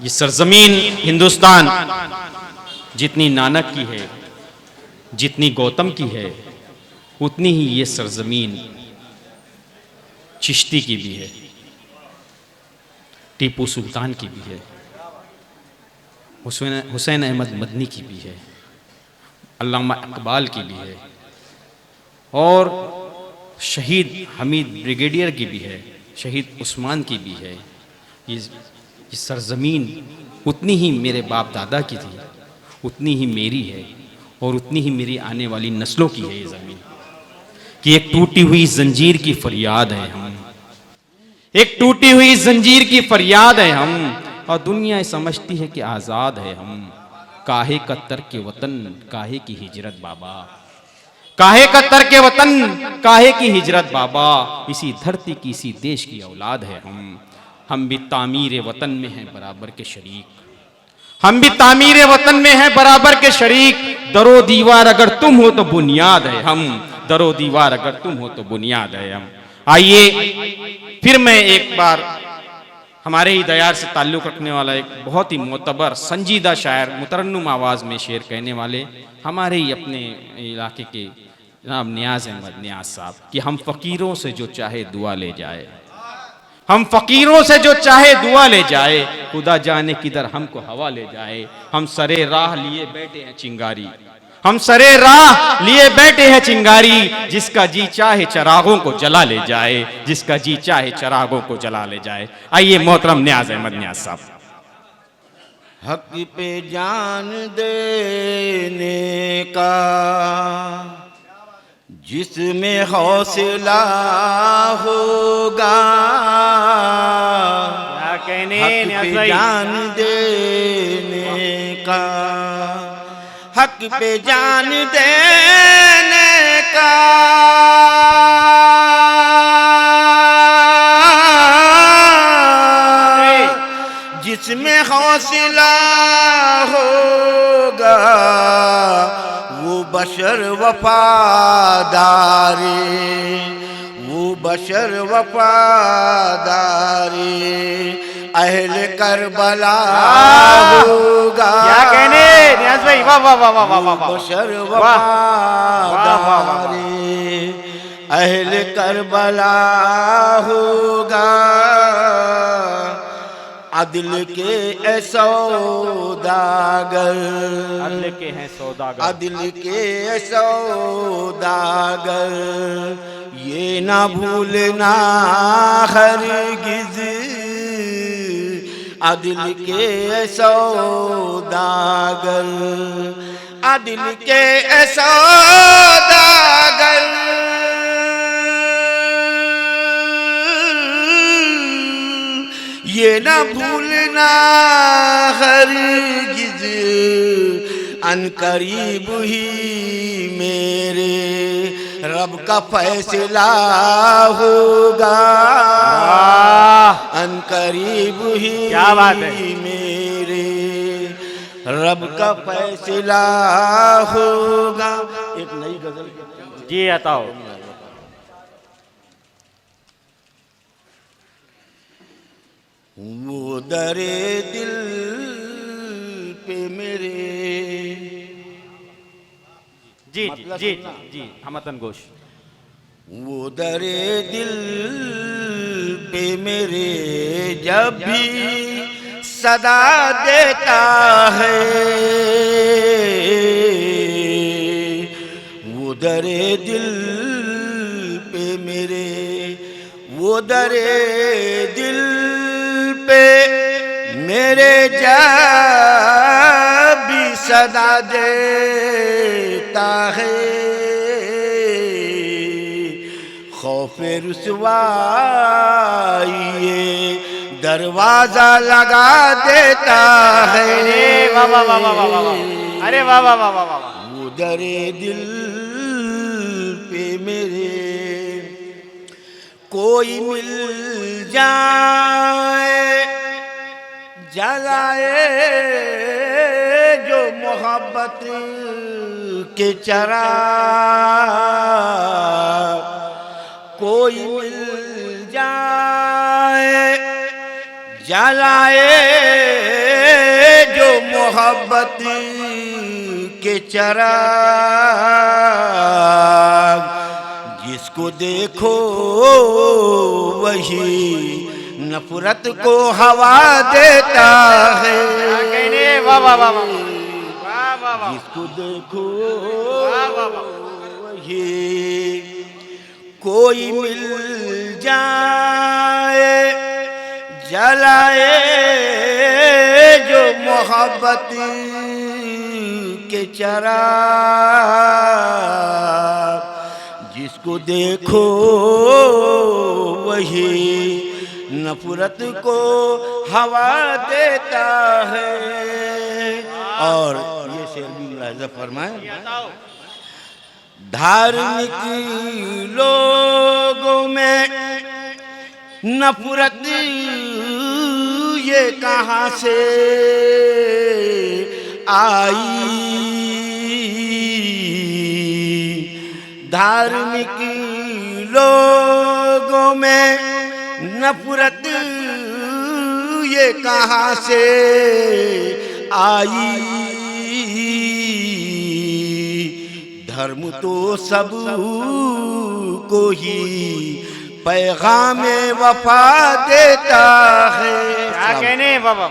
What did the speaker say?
ये सरजमीन हिंदुस्तान जितनी नानक की है, जितनी गौतम की है, उतनी ही ये सरजमीन चिश्ती की भी है, टीपू सुल्तान की भी है, हुसैन अहमद मदनी की भी है, अल्लामा इकबाल की भी है, और शहीद हमीद ब्रिगेडियर की भी है, शहीद उस्मान की भी है। ये सरजमीन उतनी ही मेरे बाप दादा की थी, उतनी ही मेरी है, और उतनी ही मेरी आने वाली नस्लों की है। ये ज़मीन कि एक टूटी हुई जंजीर की फरियाद है हम, एक टूटी हुई जंजीर की फरियाद है हम, और दुनिया समझती है कि आज़ाद है हम। काहे का तर्क वतन, काहे की हिजरत बाबा, काहे का तर्क वतन, काहे की हिजरत बाबा, इसी धरती की इसी देश की औलाद है हम भी तामीर वतन में हैं बराबर के शरीक, हम भी तामीर वतन में हैं बराबर के शरीक। दरो दीवार अगर तुम हो तो बुनियाद है हम, दरो दीवार अगर तुम हो तो बुनियाद है हम। आइए फिर मैं एक बार हमारे ही दयार से ताल्लुक़ रखने वाला एक बहुत ही मोतबर संजीदा शायर, मुतरन्नुम आवाज़ में शेर कहने वाले हमारे ही अपने इलाके के जनाब नियाज़ अहमद नियाज़ साहब, कि हम फ़कीरों से जो चाहे दुआ ले जाए, हम फ़कीरों से जो चाहे दुआ ले जाए, खुदा जाने किधर हमको हवा ले जाए। हम सरे राह लिए बैठे हैं चिंगारी, हम सरे राह लिए बैठे हैं चिंगारी, जिसका जी चाहे चरागों को जला ले जाए, जिसका जी चाहे चरागों को जला ले जाए। आइए मोहतरम नियाज़ अहमद नियाज़ साहब। हक पे जान देने का जिसमें हौसला होगा, हक पे जान देने का, हक पे जान देने का, जिसमें हौसला होगा वो बशर वफादारी, वो बशर वफादारी अहले करबला होगा। क्या कहने नियाज़ भाई, वाह वाह वाह वाह वाह वाह, बशर वफादारी अहले करबला होगा। अदल के ए सौदागर, अदल के हैं सौदागर, अदल के ए सौदागर, ये ना भूलना हरगिज़, अदल के ए सौदागर, अदल के ए सौदागर, ये ना भूलना हरगिज़, अनकरीब ही मेरे रब का फैसला होगा। अनकरीब ही क्या बात है, मेरे रब का फैसला होगा। एक नई गजल जी बताओ। वो दरे दिल पे मेरे, जी जी जी हमतन गोश, वो दरे दिल पे मेरे जब भी सदा देता है, वो दरे दिल पे मेरे, वो दरे दिल पे मेरे जब भी सदा देता है, खौफे रुसवाई दरवाजा लगा देता है। वाह वाह वाह वाह वाह, अरे वाह वाह वाह वाह वाह, वो दरे दिल पे मेरे कोई मिल जाए जलाए जो मोहब्बत के चराग, कोई मिल जाए जलाए मोहब्बत के चराग, जिसको देखो वही नफरत को हवा देता है। जिसको देखो वही, कोई मिल जाए जलाए जो मोहब्बत के चराग, जिसको देखो वही नफरत को हवा देता है। और ये शेर भी मुलाहिजा फरमाए, धार्मिक लोगों में नफरत ये कहाँ से आई, धार्मिक लोगों में नफरत ये कहाँ से आई, धर्म तो सब को ही पैगाम वफा देता है। क्या कहने बाबा।